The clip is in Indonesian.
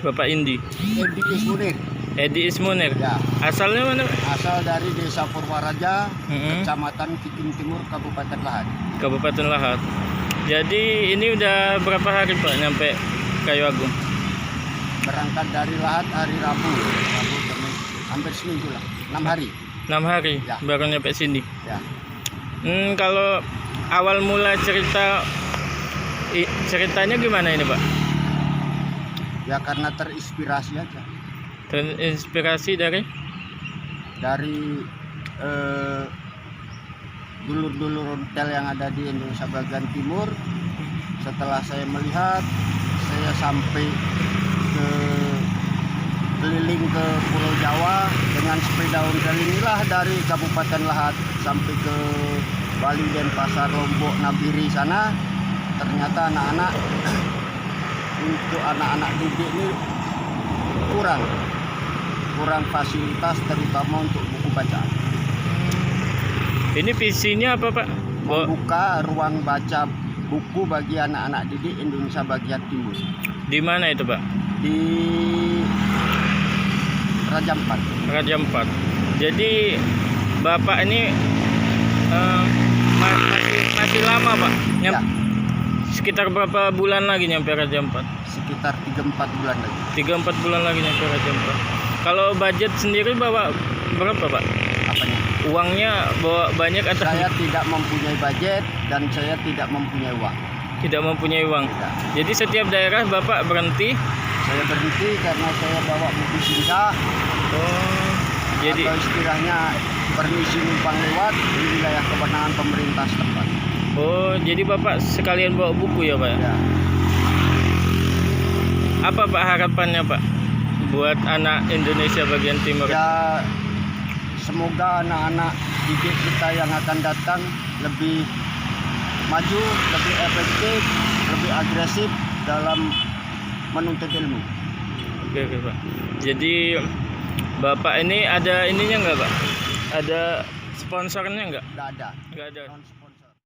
Bapak Indi? Edi Ismunir. Edi Ismunir. Ya. Asalnya mana? Asal dari Desa Purwaraja, Mm-mm. Kecamatan Kiting Timur, Kabupaten Lahat. Kabupaten Lahat. Jadi ini udah berapa hari Pak nyampe Kayu Agung? Berangkat dari Lahat hari Rabu, Kamis, hampir seminggu lah, 6 hari. 6 hari Ya. baru nyampe sini. Ya. Kalau awal mula ceritanya gimana ini Pak? Ya karena terinspirasi aja Terinspirasi dari? dulur-dulur hotel yang ada di Indonesia bagian timur. Setelah saya melihat, saya sampai ke keliling ke Pulau Jawa dengan sepeda ontel inilah, dari Kabupaten Lahat sampai ke Bali, Denpasar, Lombok, Nabiri sana. Ternyata untuk anak-anak didik ini kurang fasilitas, terutama untuk buku bacaan. Ini visinya apa Pak? Membuka ruang baca buku bagi anak-anak didik Indonesia bagian timur. Di mana itu Pak? Di Raja Ampat. Raja Ampat. Jadi Bapak ini masih lama Pak? Ya, Sekitar berapa bulan lagi nyampe Raja Ampat? sekitar 3-4 bulan lagi. 3-4 bulan lagi nyampe Raja Ampat. Kalau budget sendiri bawa berapa Pak? Apanya? Uangnya bawa banyak atau Saya tidak mempunyai budget dan saya tidak mempunyai uang. tidak mempunyai uang? Tidak. Jadi setiap daerah Bapak berhenti? Saya berhenti karena saya bawa buku singgah. Oh, jadi Atau istilahnya permisi numpang lewat di wilayah kewenangan pemerintah setempat. jadi Bapak sekalian bawa buku ya Pak? Ya. Apa Pak harapannya Pak buat anak Indonesia bagian timur? Ya, semoga anak-anak didik kita yang akan datang lebih maju, lebih efektif, lebih agresif dalam menuntut ilmu. Oke Pak. Jadi Bapak ini ada ininya nggak Pak? Ada sponsornya nggak? Tidak ada. Nggak ada.